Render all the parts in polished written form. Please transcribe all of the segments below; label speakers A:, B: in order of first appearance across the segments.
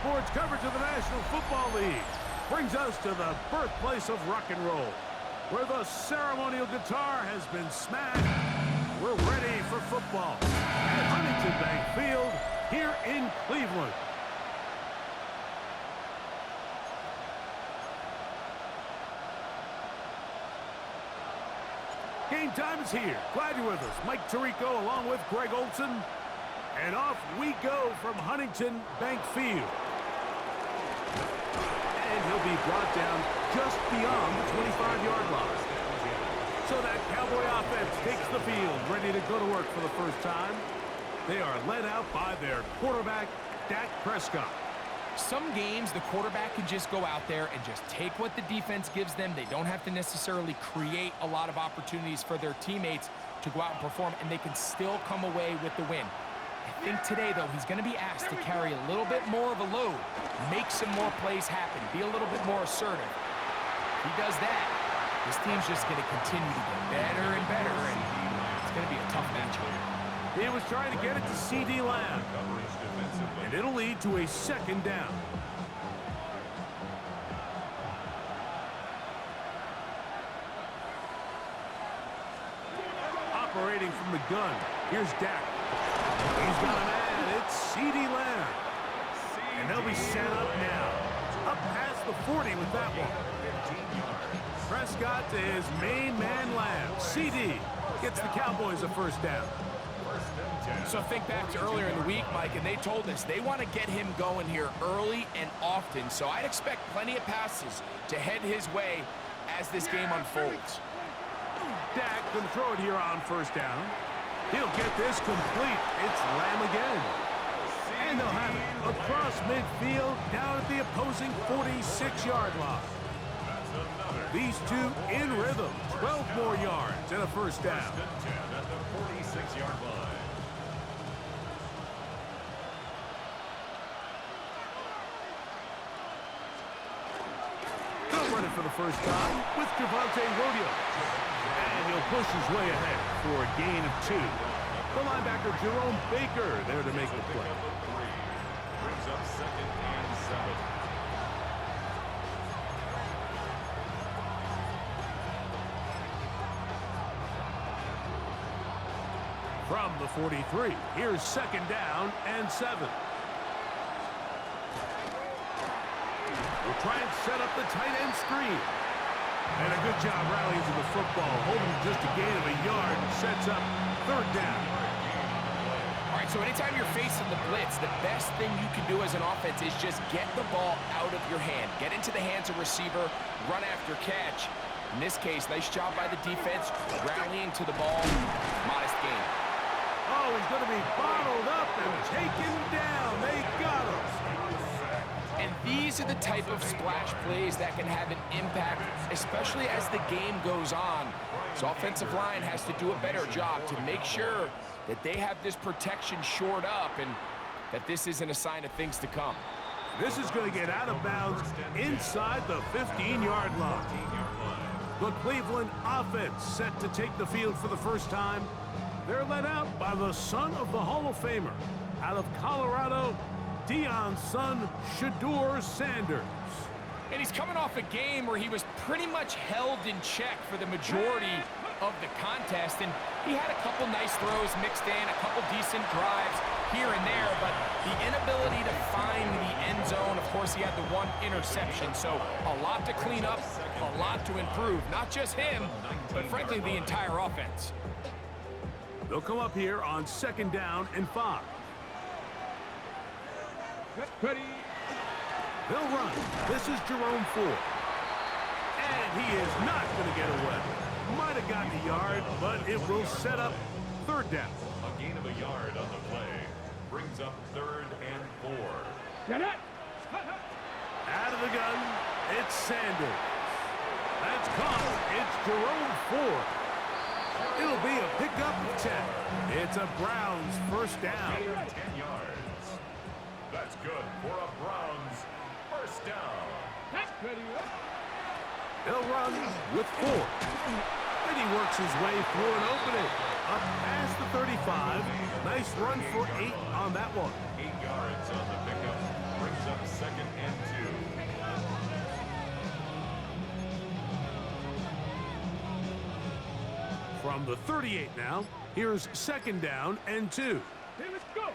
A: sports coverage of the National Football League brings us to the birthplace of rock and roll, where the ceremonial guitar has been smashed. We're ready for football at Huntington Bank Field here in Cleveland. Game time is here. Glad you're with us. Mike Tirico along with Greg Olson. And off we go from Huntington Bank Field. And he'll be brought down just beyond the 25-yard line. So that Cowboy offense takes the field, ready to go to work for the first time. They are led out by their quarterback, Dak Prescott.
B: Some games, the quarterback can just go out there and just take what the defense gives them. They don't have to necessarily create a lot of opportunities for their teammates to go out and perform, and they can still come away with the win. I think today, though, he's going to be asked to carry a little bit more of a load, make some more plays happen, be a little bit more assertive. If he does that, this team's just going to continue to get better and better, and it's going to be a tough matchup.
A: He was trying to get it to C.D. Lamb, and it'll lead to a second down. Operating from the gun, here's Dak. He's got a man, it's C.D. Lamb. And they'll be set up now. Up past the 40 with that one. Prescott to his main man, Lamb. C.D. gets the Cowboys a first down.
B: So think back to earlier in the week, Mike, and they told us they want to get him going here early and often. So I'd expect plenty of passes to head his way as this game unfolds.
A: Dak can throw it here on first down. He'll get this complete. It's Lamb again. And they'll have it across midfield down at the opposing 46-yard line. These two in rhythm. 12 more yards and a first down.
C: At the 46-yard line.
A: They'll run it for the first time with Javonte Williams. And he'll push his way ahead for a gain of 2. The linebacker, Jerome Baker, there to make the play.
C: Brings up 2nd and 7.
A: From the 43, here's second down and 7. We'll try and set up the tight end screen. And a good job rallying to the football, holding just a gain of a yard, and sets up third down.
B: All right, so anytime you're facing the blitz, the best thing you can do as an offense is just get the ball out of your hand. Get into the hands of receiver, run after catch. In this case, nice job by the defense, rallying to the ball, modest gain.
A: Oh, he's going to be bottled up and taken down. They got him.
B: And these are the type of splash plays that can have an impact, especially as the game goes on. So offensive line has to do a better job to make sure that they have this protection shored up and that this isn't a sign of things to come.
A: This is going to get out of bounds inside the 15-yard line. The Cleveland offense set to take the field for the first time. They're led out by the son of the Hall of Famer out of Colorado, Deion's son, Shedeur Sanders.
B: And he's coming off a game where he was pretty much held in check for the majority of the contest, and he had a couple nice throws mixed in, a couple decent drives here and there, but the inability to find the end zone, of course, he had the one interception, so a lot to clean up, a lot to improve. Not just him, but frankly, the entire offense.
A: They'll come up here on second down and 5.
D: Ready.
A: They'll run. This is Jerome Ford. And he is not going to get away. Might have gotten a yard, but it will set up third down.
C: A gain of a yard on the play. Brings up 3rd and 4.
D: Get it.
A: Out of the gun, it's Sanders. That's caught. It's Jerome Ford. It'll be a pickup of 10. It's a Browns first down.
C: 10 yards. That's good for a Browns first down.
A: They'll run with 4. And he works his way through an opening. Up past the 35. Nice run for 8 on that one.
C: 8 yards on the pickup. Brings brings up 2nd and 2.
A: From the 38 now, here's 2nd down and 2.
D: Here, let's go.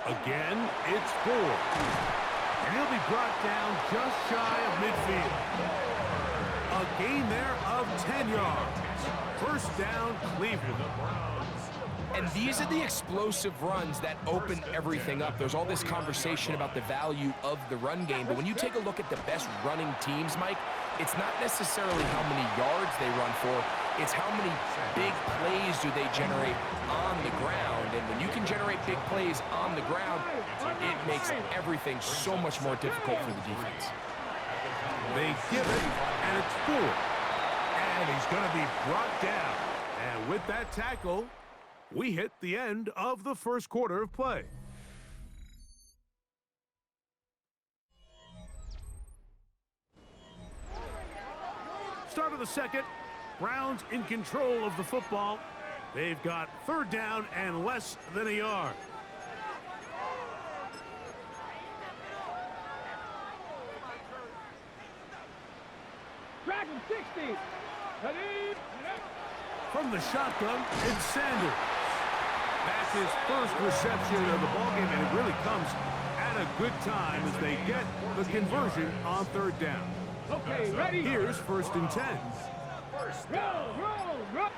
A: Again, it's 4. And he'll be brought down just shy of midfield. A gain there of 10 yards. 1st down, Cleveland.
B: And these are the explosive runs that open everything up. There's all this conversation about the value of the run game, but when you take a look at the best running teams, Mike, it's not necessarily how many yards they run for, it's how many big plays do they generate on the ground. And when you can generate big plays on the ground, it makes everything so much more difficult for the defense.
A: They give it, and it's 4. And he's going to be brought down. And with that tackle, we hit the end of the 1st quarter of play. Start of the 2nd. Browns in control of the football. They've got 3rd down and less than a yard.
D: Dragon 60. Ready?
A: From the shotgun, it's Sanders. That's his 1st reception of the ballgame, and it really comes at a good time as they get the conversion on 3rd down.
D: Okay, ready?
A: Here's 1st and 10.
D: Roll.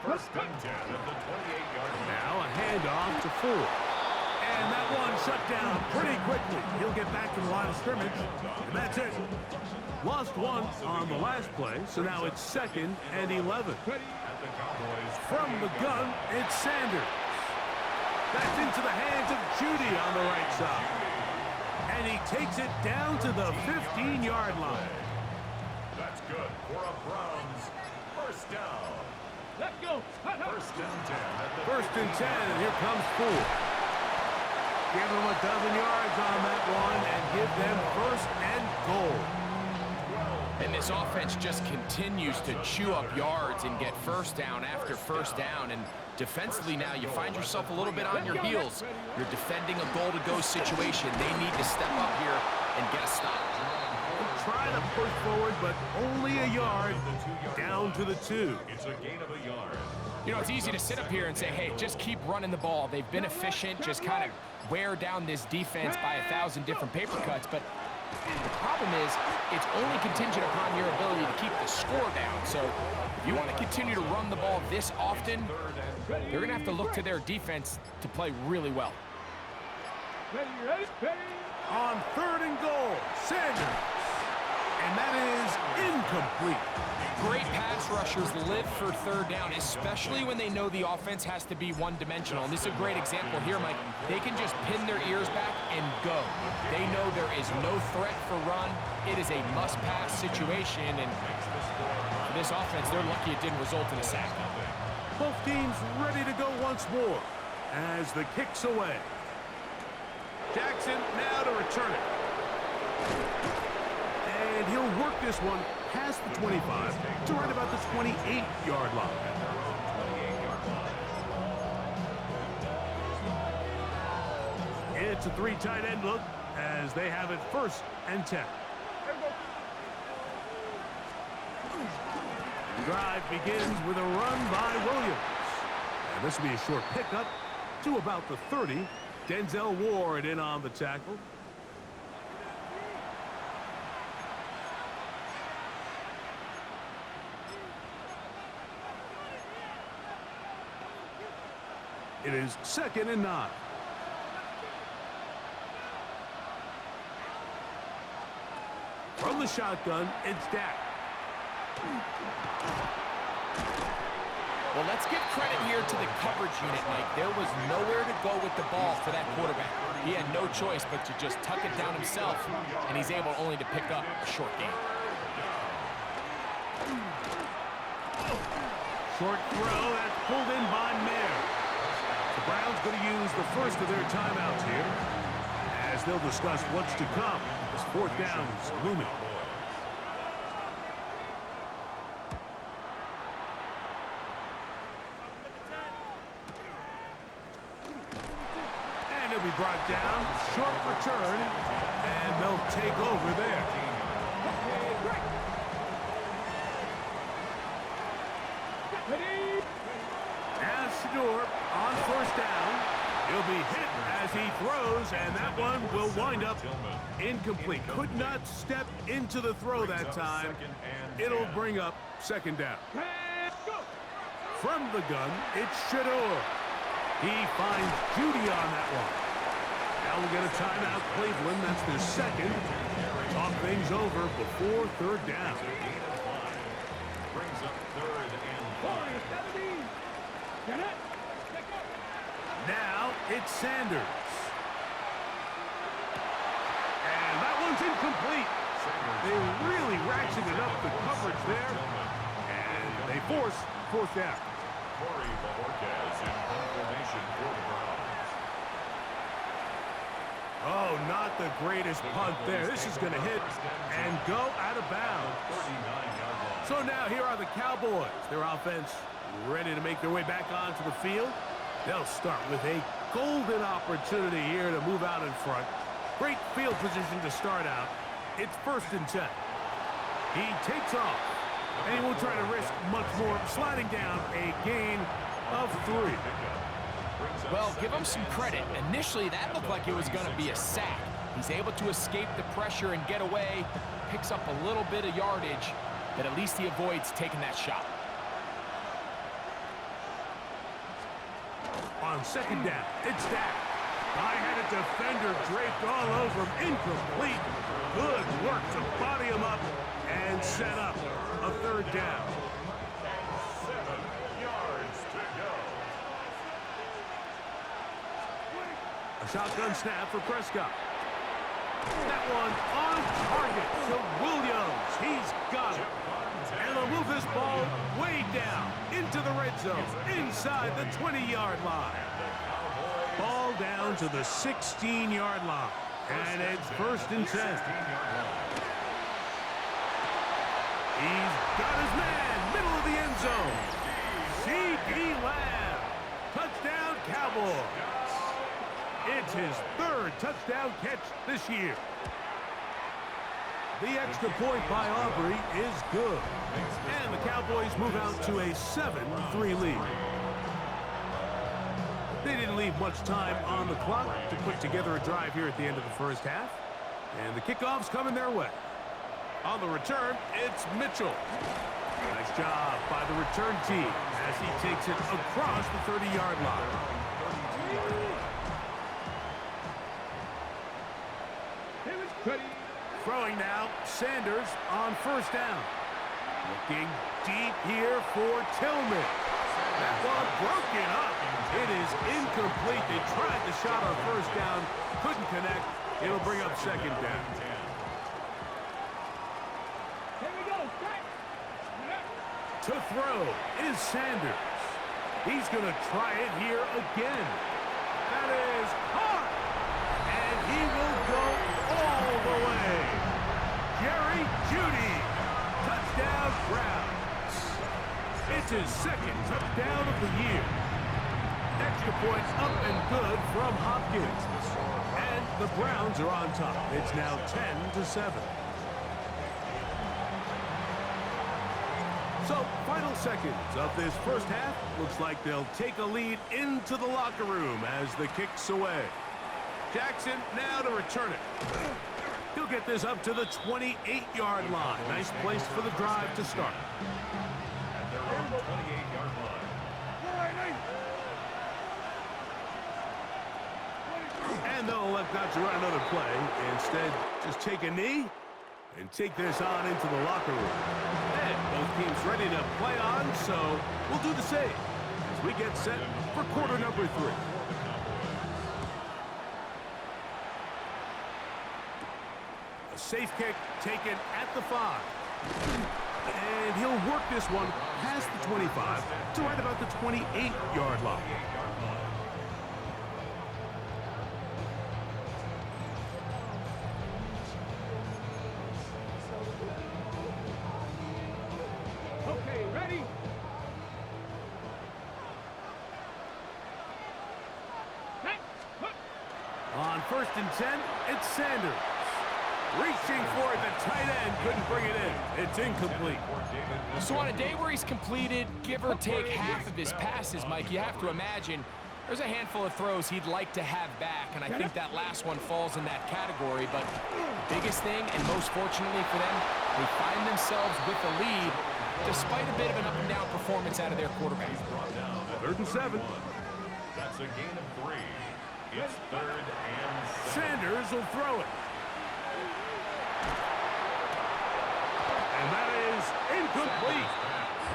C: 1st and 10 at the 28-yard line.
A: Now a handoff to 4. And that one shut down pretty quickly. He'll get back to the line of scrimmage, and that's it. Lost 1 on the last play, so now it's 2nd and 11. From the gun, it's Sanders. That's into the hands of Judy on the right side. And he takes it down to the 15-yard line.
C: That's good for a Browns 1st down.
D: Let's go.
C: 1st and 10 at the
A: 1st and 10, and here comes 4. Give them a dozen yards on that one and give them 1st and goal.
B: And this offense just continues to chew up yards and get 1st down after 1st down. And defensively now, you find yourself a little bit on your heels. You're defending a goal-to-go situation. They need to step up here and get a stop.
A: Try to push forward, but only a yard down to the 2.
C: It's a gain of a yard.
B: You know, it's easy to sit up here and say, hey, just keep running the ball. They've been efficient, just kind of wear down this defense by 1,000 different paper cuts. But the problem is, it's only contingent upon your ability to keep the score down. So if you want to continue to run the ball this often, they're going to have to look to their defense to play really well.
D: Ready?
A: On 3rd and goal, Sanders. And that is incomplete.
B: Great pass rushers live for 3rd down, especially when they know the offense has to be one-dimensional. And this is a great example here, Mike. They can just pin their ears back and go. They know there is no threat for run. It is a must-pass situation, and for this offense, they're lucky it didn't result in a sack.
A: Both teams ready to go once more as the kick's away. Jackson now to return it. And he'll work this one past the 25 to right about the 28-yard line. It's a 3 tight end look as they have it 1st and 10. The drive begins with a run by Williams. And this will be a short pickup to about the 30. Denzel Ward in on the tackle. It is 2nd and 9. From the shotgun, it's Dak.
B: Well, let's give credit here to the coverage unit, Mike. There was nowhere to go with the ball for that quarterback. He had no choice but to just tuck it down himself, and he's able only to pick up a short gain.
A: Short throw, that's pulled in by Mayer. The Browns going to use the first of their timeouts here as they'll discuss what's to come as 4th down is looming. be brought down. Short return, and they'll take over there.
D: Ready?
A: As Shador on first down. He'll be hit as he throws, and that one will wind up incomplete. Could not step into the throw that time. It'll bring up second down.
D: Go.
A: From the gun, it's Shador. He finds Judy on that one. Now we'll get a timeout, Cleveland. That's their second. Talk things over before third down.
C: Brings up third and
D: 40, 70. Get it.
A: Now it's Sanders. And that one's incomplete. They really ratcheted up the coverage there. And they force fourth down.
C: Corey Bojorquez in punt formation for the Browns.
A: Oh, not the greatest punt there. This is going to hit and go out of bounds.
C: 39-yard line.
A: So now here are the Cowboys. Their offense ready to make their way back onto the field. They'll start with a golden opportunity here to move out in front. Great field position to start out. It's 1st and 10. He takes off, and he won't try to risk much more, sliding down a gain of 3.
B: Well, give him some credit. Initially, that looked like it was going to be a sack. He's able to escape the pressure and get away, picks up a little bit of yardage, but at least he avoids taking that shot.
A: On second down, it's Dak. I had a defender draped all over him. Incomplete. Good work to body him up and set up a third down.
C: 7 yards to go.
A: A shotgun snap for Prescott. That one on target to Williams. He's got it. And they'll move this ball way down into the red zone, inside the 20-yard line. Ball down to the 16-yard line. And it's 1st and 10. He's got his man, middle of the end zone. C.D. Lamb. Touchdown, Cowboys. It's his 3rd touchdown catch this year. The extra point by Aubrey is good. And the Cowboys move out to a 7-3 lead. They didn't leave much time on the clock to put together a drive here at the end of the first half. And the kickoff's coming their way. On the return, it's Mitchell. Nice job by the return team as he takes it across the 30-yard line.
D: Ready?
A: Throwing now, Sanders on first down. Looking deep here for Tillman. That one broken up. It is incomplete. They tried the shot on first down, couldn't connect. It'll bring up second down.
D: Here we go. Strike.
A: To throw is Sanders. He's going to try it here again. That is caught. And he will go all the way. Jerry Jeudy. Touchdown, Browns. It's his 2nd touchdown of the year. Extra point up and good from Hopkins. And the Browns are on top. It's now 10-7. So, final seconds of this first half. Looks like they'll take a lead into the locker room as the kick's away. Jackson now to return it. He'll get this up to the 28-yard line. Nice place for the drive to start.
C: At their own 28-yard line.
A: And they'll elect not to run another play. Instead, just take a knee and take this on into the locker room. And both teams ready to play on, so we'll do the same as we get set for quarter number 3. A safe kick taken at the 5. And he'll work this one past the 25 to right about the 28-yard line.
D: Okay, ready? Set. Put.
A: On 1st and 10, it's Sanders. Reaching for it, the tight end couldn't bring it in. It's incomplete.
B: So on a day where he's completed, give or take half of his passes, Mike, you have to imagine there's a handful of throws he'd like to have back, and I think that last one falls in that category. But the biggest thing, and most fortunately for them, they find themselves with a lead despite a bit of an up-and-down performance out of their quarterback.
A: 3rd and 7.
C: That's a gain of 3. It's 3rd and 7.
A: Sanders will throw it. And that is incomplete.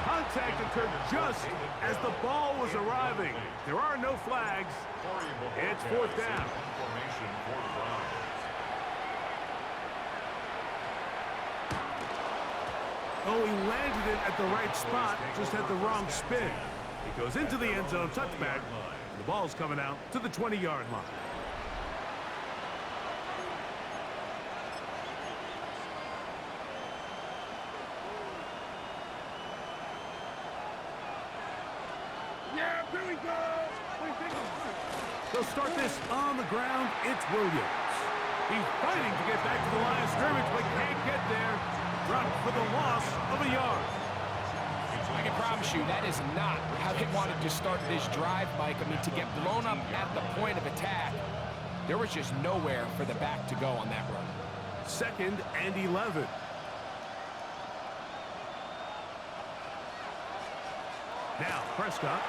A: Contact occurred just as the ball was arriving. There are no flags. It's 4th down. Oh, he landed it at the right spot, just had the wrong spin. He goes into the end zone, touchback. The ball's coming out to the 20-yard line. Yeah, here we go. They'll start this on the ground. It's Williams. He's fighting to get back to the line of scrimmage, but can't get there. Dropped for the loss of a yard.
B: I can promise you that is not how they wanted to start this drive, Mike. I mean, to get blown up at the point of attack, there was just nowhere for the back to go on that run.
A: 2nd and 11. Now, Prescott.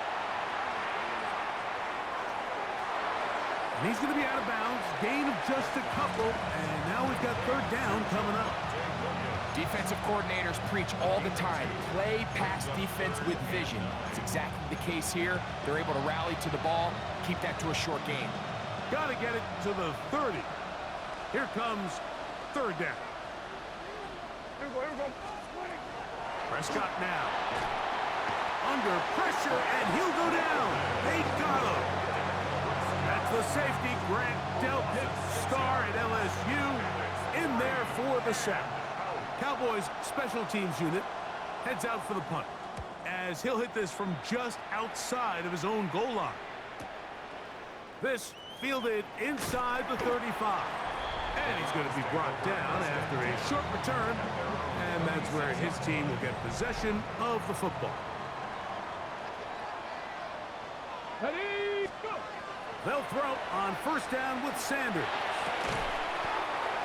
A: And he's going to be out of bounds. Gain of just a couple. And now we've got 3rd down coming up.
B: Defensive coordinators preach all the time, play pass defense with vision. It's exactly the case here. They're able to rally to the ball, keep that to a short game.
A: Got to get it to the 30. Here comes 3rd down.
D: Here we go.
A: Prescott now. Under pressure, and he'll go down. They got him. That's the safety, Grant Delpit, star at LSU, in there for the sack. Cowboys special teams unit heads out for the punt, as he'll hit this from just outside of his own goal line. This fielded inside the 35. And he's going to be brought down after a short return, and that's where his team will get possession of the football.
D: Ready, go.
A: They'll throw on 1st down with Sanders.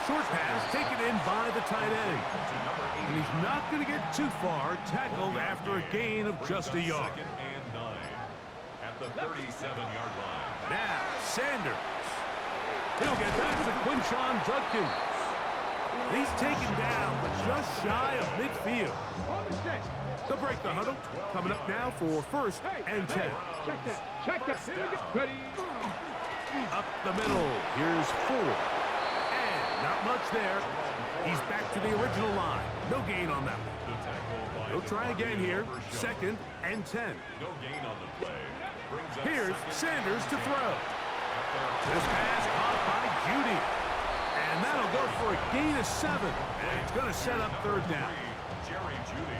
A: Short pass taken in by the tight end. And he's not going to get too far, tackled after a gain of just a yard.
C: 2nd and 9 at the 37-yard line.
A: Now, Sanders. He'll get back to Quinshon Judkins. He's taken down, but just shy of midfield.
D: On the set.
A: They'll break the huddle. Coming up now for 1st and 10.
D: Check that. Check that. Here we go. Ready.
A: Up the middle. Here's 4. And not much there. He's back to the original line. No gain on that one. They'll try again here. 2nd and 10.
C: No gain on the play.
A: Here's Sanders to throw. This pass caught by Judy. And that'll go for a gain of 7. And it's going to set up 3rd down.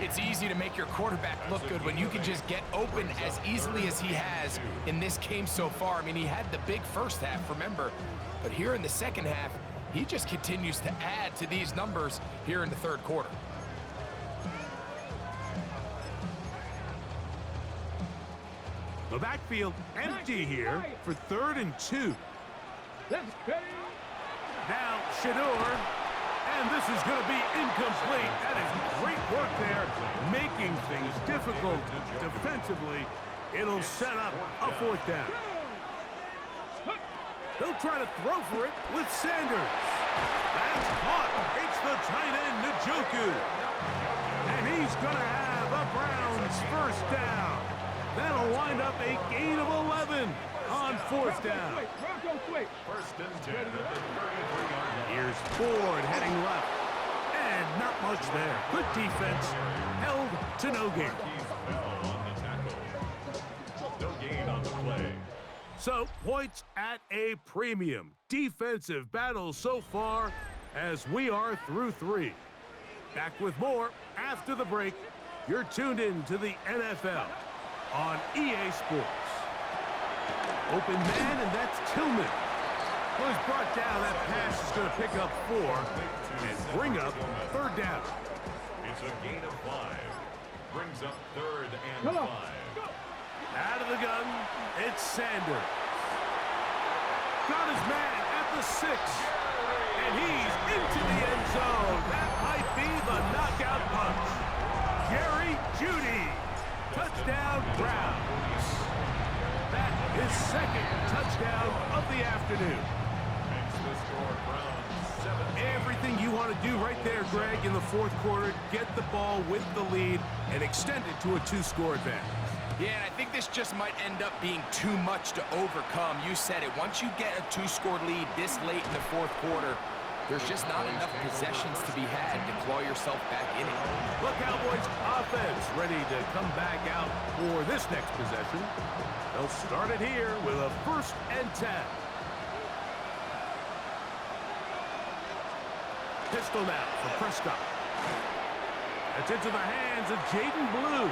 B: It's easy to make your quarterback look good when you can just get open as easily as he has in this game so far. I mean, he had the big first half, remember. But here in the second half, he just continues to add to these numbers here in the 3rd quarter.
A: The backfield empty here for 3rd and 2.
D: Let's go.
A: Now, Shador. And this is going to be incomplete. That is great work there, making things difficult defensively. It'll set up a 4th down. They'll try to throw for it with Sanders. That's caught. It's the tight end, Njoku. And he's going to have a Browns 1st down. That'll wind up a gain of 11 on 4th down.
C: 1st and 10 at the 33-yard line.
A: Here's Ford heading left. And not much there. Good defense. Held to no gain.
C: On the tackle. No gain on the play.
A: So, points at a premium. Defensive battle so far as we are through 3. Back with more after the break. You're tuned in to the NFL on EA Sports. Open man, and that's Tillman. Well, he's brought down. That pass is going to pick up 4 and bring up 3rd down.
C: It's a gain of 5. Brings up 3rd and 5.
A: Out of the gun, it's Sanders. Got his man at the 6. And he's into the end zone. That might be the knockout punch. Jerry Jeudy. Touchdown, Browns. That is 2nd touchdown of the afternoon.
C: Makes the score Browns 7.
A: Everything you want to do right there, Greg, in the 4th quarter. Get the ball with the lead and extend it to a 2-score advantage.
B: Yeah, and I think this just might end up being too much to overcome. You said it. Once you get a 2-score lead this late in the 4th quarter, there's just not enough possessions to be had to claw yourself back in it.
A: The Cowboys offense ready to come back out for this next possession. They'll start it here with a 1st and 10. Pistol now for Prescott. It's into the hands of Jaden Blue.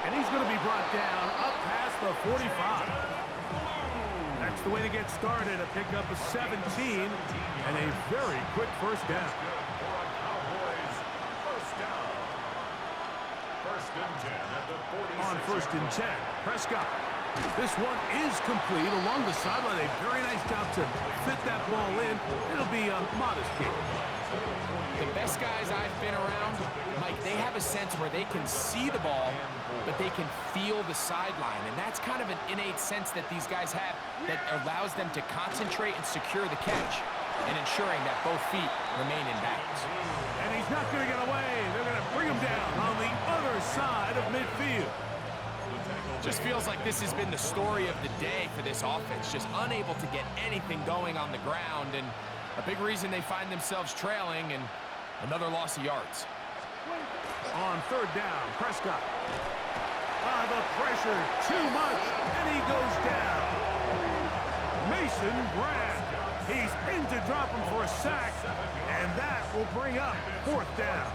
A: And he's going to be brought down up past the 45. That's the way to get started, a pickup of 17 and a very quick 1st down.
C: Cowboys, 1st down. 1st and 10 at the 46.
A: On 1st and 10, Prescott. This one is complete along the sideline. A very nice job to fit that ball in. It'll be a modest gain.
B: The best guys I've been around, Mike, they have a sense where they can see the ball, but they can feel the sideline. And that's kind of an innate sense that these guys have that allows them to concentrate and secure the catch and ensuring that both feet remain in bounds.
A: And he's not going to get away. They're going to bring him down on the other side of midfield.
B: Just feels like this has been the story of the day for this offense, just unable to get anything going on the ground, and a big reason they find themselves trailing and another loss of yards.
A: On 3rd down, Prescott. The pressure, too much, and he goes down. Mason Graham. He's in to drop him for a sack, and that will bring up 4th down.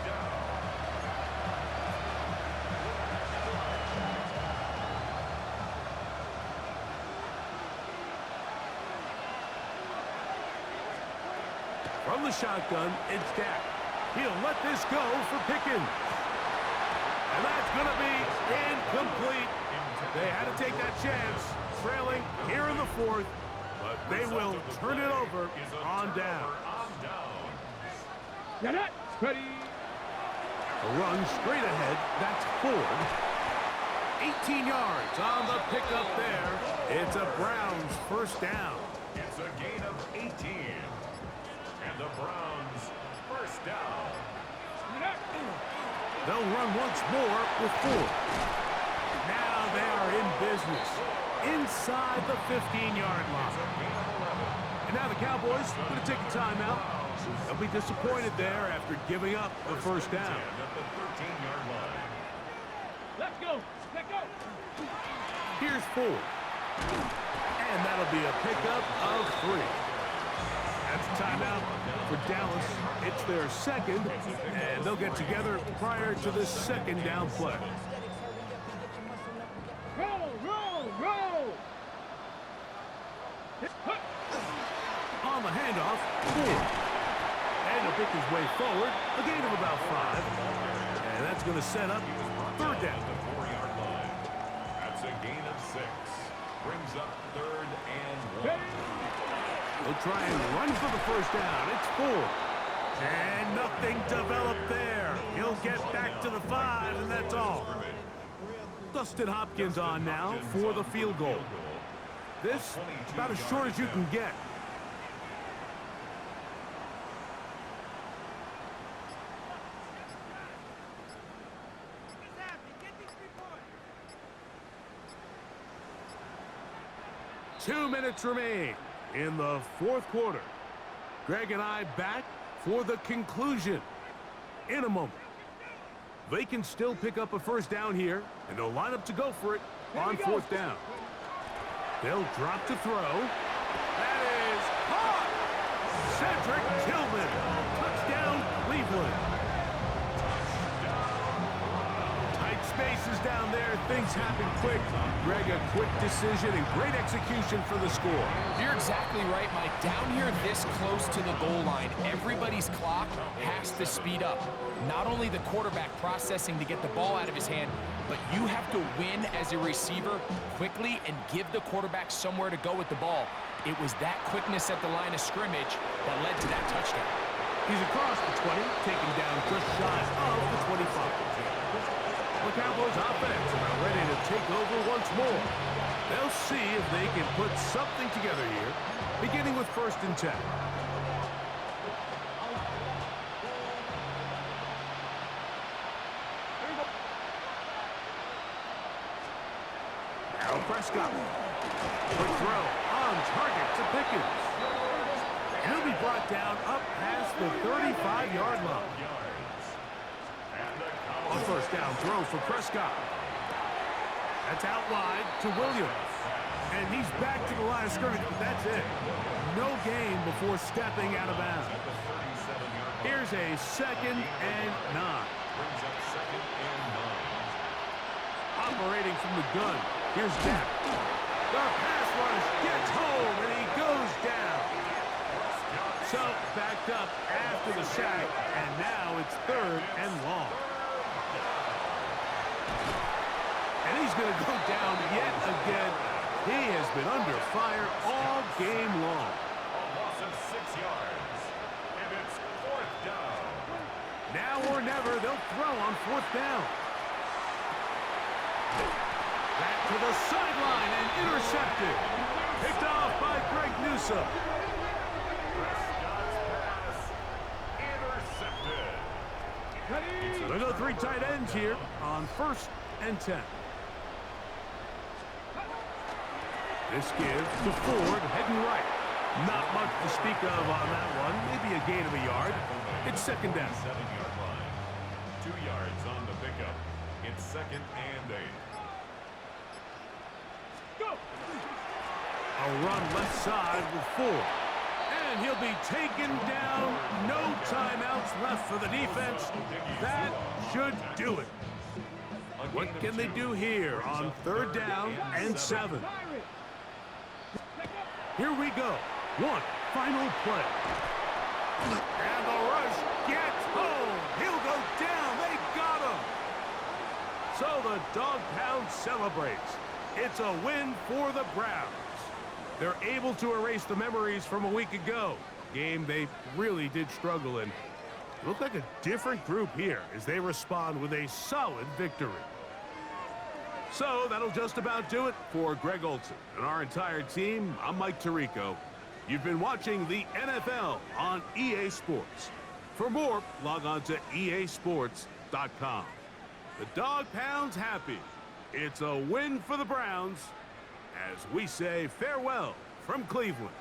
A: From the shotgun, it's Dak. He'll let this go for Pickens. And that's going to be incomplete. They had to take that chance, trailing here in the 4th, but they will turn it over on down.
D: Get it. Ready.
A: A run straight ahead, that's Ford. 18 yards on the pickup there. It's a Browns 1st down.
C: It's a gain of 18. And the Browns 1st down.
A: They'll run once more with Ford. Now they are in business inside the 15-yard line. And now the Cowboys are going to take a timeout. They'll be disappointed there after giving up the 1st down.
C: At the 13-yard line.
D: Let's go. Let's go.
A: Here's Ford. And that'll be a pickup of 3. That's a timeout for Dallas. It's their 2nd, and they'll get together prior to this 2nd down play.
D: Roll, roll, roll.
A: On the handoff, Ford. And he'll pick his way forward, a gain of about 5. And that's going to set up 3rd down.
C: 4-yard line. That's a gain of 6. Brings up 3rd and 1.
A: They'll try and run for the 1st down. It's Ford. And nothing developed there. He'll get back to the 5, and that's all. Dustin Hopkins on now for the field goal. This about as short as you can get. Two minutes remain in the 4th quarter. Greg and I back for the conclusion in a moment. They can still pick up a 1st down here, and they'll line up to go for it on 4th down. They'll drop to throw. That is caught! Cedric Tillman. Touchdown, Cleveland. Tight spaces down there. Things happen quick. Greg, a quick decision and great execution for the score.
B: You're exactly right, Mike. Down here this close to the goal line, everybody's clock has to speed up. Not only the quarterback processing to get the ball out of his hand, but you have to win as a receiver quickly and give the quarterback somewhere to go with the ball. It was that quickness at the line of scrimmage that led to that touchdown.
A: He's across the 20, taken down just shy of the 25. The Cowboys offense are ready to take over once more. They'll see if they can put something together here, beginning with 1st and 10. Now Prescott. Quick throw on target to Pickens. He'll be brought down up past the 35-yard line. A 1st down throw for Prescott. That's out wide to Williams. And he's back to the line of scrimmage, but that's it. No gain before stepping out of bounds. Here's a 2nd and 9. Operating from the gun. Here's Dak. The pass rush gets home, and he goes down. So, backed up after the sack, and now it's 3rd and long. And he's going to go down yet again. He has been under fire all game long.
C: A loss of 6 yards. And it's 4th down.
A: Now or never, they'll throw on 4th down. Back to the sideline and intercepted. Picked off by Greg Newsome.
C: Prescott's pass intercepted.
A: They'll go 3 tight ends here on 1st and 10. This gives to Ford heading right. Not much to speak of on that one. Maybe a gain of a yard. It's 2nd down.
C: 7-yard line. 2 yards on the pickup. It's 2nd and 8.
A: A run left side with Ford. And he'll be taken down. No timeouts left for the defense. That should do it. What can they do here on 3rd down and 7? Here we go. One final play. And the rush gets home. He'll go down. They got him. So the Dog Pound celebrates. It's a win for the Browns. They're able to erase the memories from a week ago. Game they really did struggle in. Look like a different group here as they respond with a solid victory. So that'll just about do it for Greg Olson and our entire team. I'm Mike Tirico. You've been watching the NFL on EA Sports. For more, log on to easports.com. The Dog Pound's happy. It's a win for the Browns as we say farewell from Cleveland.